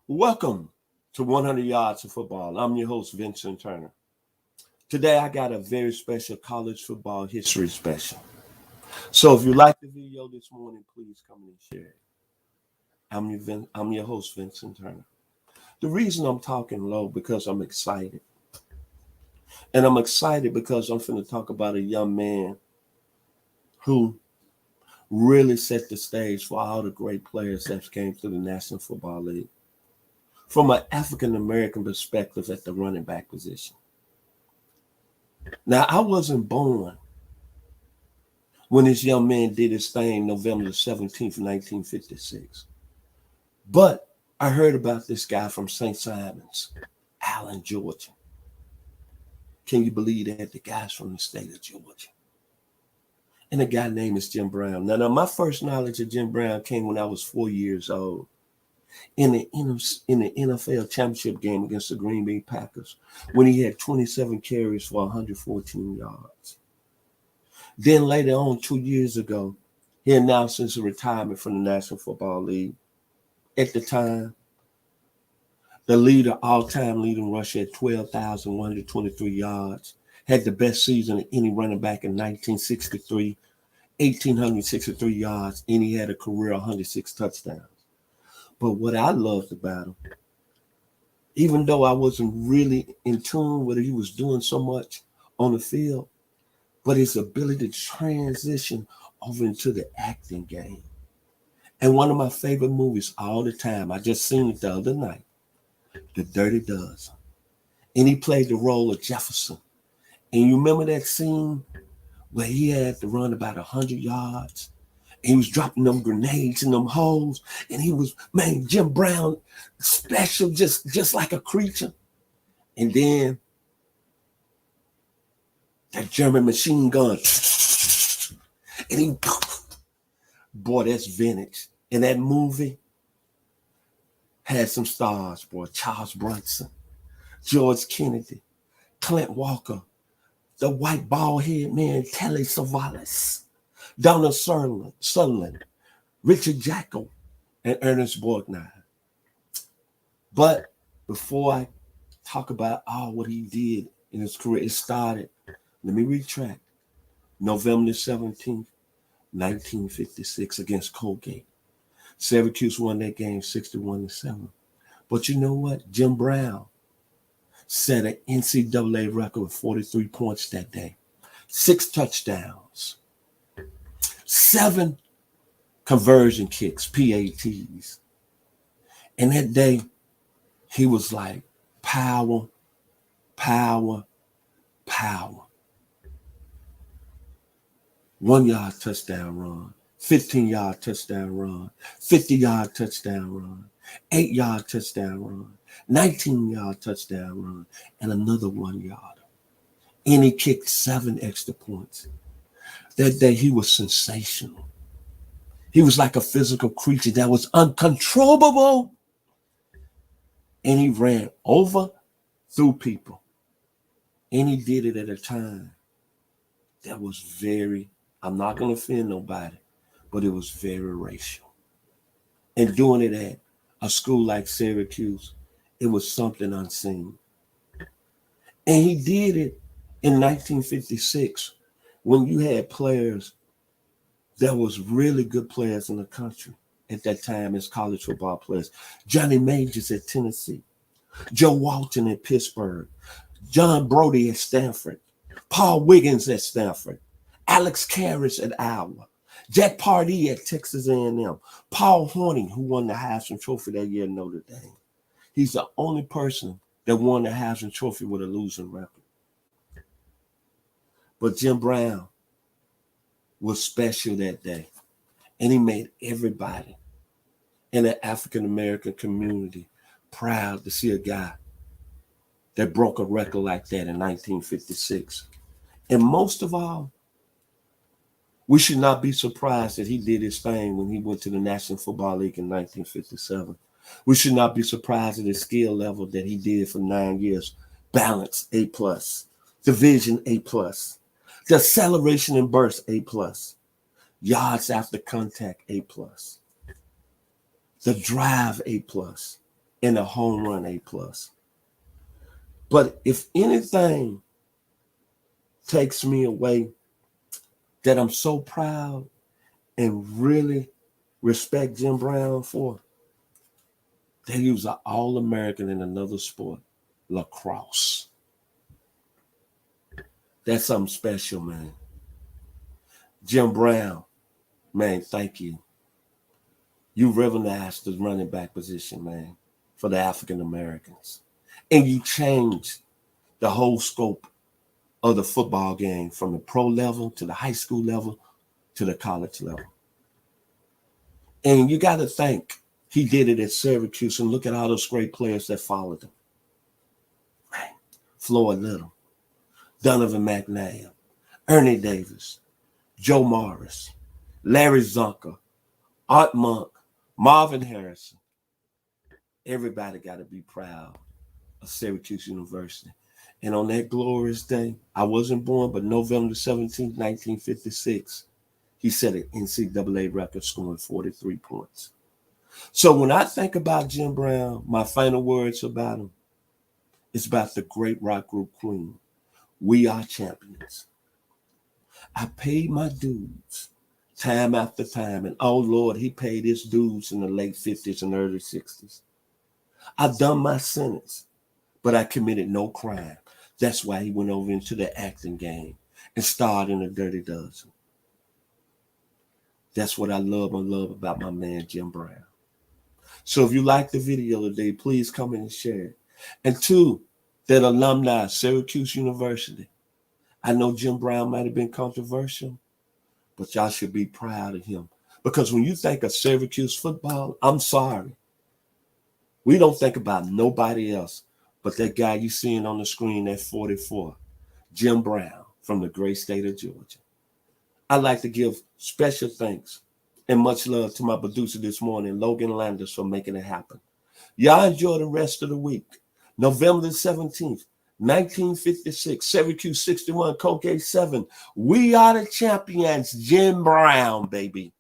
Welcome to 100 Yards of Football. I'm your host, Vincent Turner. Today, I got a very special college football history special. So if you like the video this morning, please come and share it. I'm your host, Vincent Turner. The reason I'm talking low because I'm excited. And I'm excited because I'm going to talk about a young man who really set the stage for all the great players that came to the National Football League. From an African-American perspective at the running back position. Now, I wasn't born when this young man did his thing November 17th, 1956. But I heard about this guy from St. Simon's, Allen, Georgia. Can you believe that? The guy's from the state of Georgia. And the guy name is Jim Brown. Now, my first knowledge of Jim Brown came when I was 4 years old. In the NFL championship game against the Green Bay Packers when he had 27 carries for 114 yards. Then later on, 2 years ago, he announced his retirement from the National Football League. At the time, the all-time leading rusher at 12,123 yards, had the best season of any running back in 1963, 1,863 yards, and he had a career 106 touchdowns. But what I loved about him, even though I wasn't really in tune with what he was doing so much on the field, but his ability to transition over into the acting game. And one of my favorite movies all the time, I just seen it the other night, The Dirty Dozen. And he played the role of Jefferson. And you remember that scene where he had to run about 100 yards? He was dropping them grenades in them holes. And he was, Jim Brown, special, just like a creature. And then that German machine gun. And he, boy, that's vintage. And that movie had some stars, boy. Charles Bronson, George Kennedy, Clint Walker, the white bald head man, Telly Savalas, Donald Sutherland, Richard Jackal, and Ernest Borgnine. But before I talk about all what he did in his career, it started, let me retract, November 17th, 1956 against Colgate. Syracuse won that game 61-7. But you know what? Jim Brown set an NCAA record with 43 points that day, 6 touchdowns, 7 conversion kicks, PATs. And that day, he was like, power, power, power. 1-yard touchdown run, 15-yard touchdown run, 50-yard touchdown run, 8-yard touchdown run, 19-yard touchdown run, and another 1-yard. And he kicked 7 extra points. That day, he was sensational. He was like a physical creature that was uncontrollable. And he ran over, through people. And he did it at a time that was very, I'm not going to offend nobody, but it was very racial. And doing it at a school like Syracuse, it was something unseen. And he did it in 1956 when you had players that was really good players in the country at that time as college football players. Johnny Majors at Tennessee, Joe Walton at Pittsburgh, John Brody at Stanford, Paul Wiggins at Stanford, Alex Karras at Iowa, Jack Pardee at Texas A&M, Paul Hornung, who won the Heisman Trophy that year in Notre Dame. He's the only person that won the Heisman Trophy with a losing record. But Jim Brown was special that day. And he made everybody in the African-American community proud to see a guy that broke a record like that in 1956. And most of all, we should not be surprised that he did his thing when he went to the National Football League in 1957. We should not be surprised at the skill level that he did for 9 years. Balance, A+. Division, A+. The acceleration and burst, A+. Yards after contact, A+. The drive, A+. and a home run A+. But if anything takes me away that I'm so proud and really respect Jim Brown for, that he was an All-American in another sport, lacrosse. That's something special, man. Jim Brown, man, thank you. You revolutionized the running back position, man, for the African Americans. And you changed the whole scope of the football game from the pro level to the high school level to the college level. And you got to think he did it at Syracuse, and look at all those great players that followed him. Right. Floyd Little, Donovan McNabb, Ernie Davis, Joe Morris, Larry Zonka, Art Monk, Marvin Harrison. Everybody got to be proud of Syracuse University. And on that glorious day, I wasn't born, but November 17, 1956, he set an NCAA record scoring 43 points. So when I think about Jim Brown, my final words about him, it's about the great rock group Queen. We are champions. I paid my dues time after time. And oh, Lord, he paid his dues in the late 50s and early 60s. I've done my sentence, but I committed no crime. That's why he went over into the acting game and starred in A Dirty Dozen. That's what I love about my man, Jim Brown. So if you like the video today, please comment and share it. And to that alumni, Syracuse University, I know Jim Brown might have been controversial, but y'all should be proud of him. Because when you think of Syracuse football, I'm sorry, we don't think about nobody else but that guy you seeing on the screen at 44, Jim Brown from the great state of Georgia. I'd like to give special thanks and much love to my producer this morning, Logan Landers, for making it happen. Y'all enjoy the rest of the week. November the 17th, 1956, Syracuse 61, Colgate 7. We are the champions, Jim Brown, baby.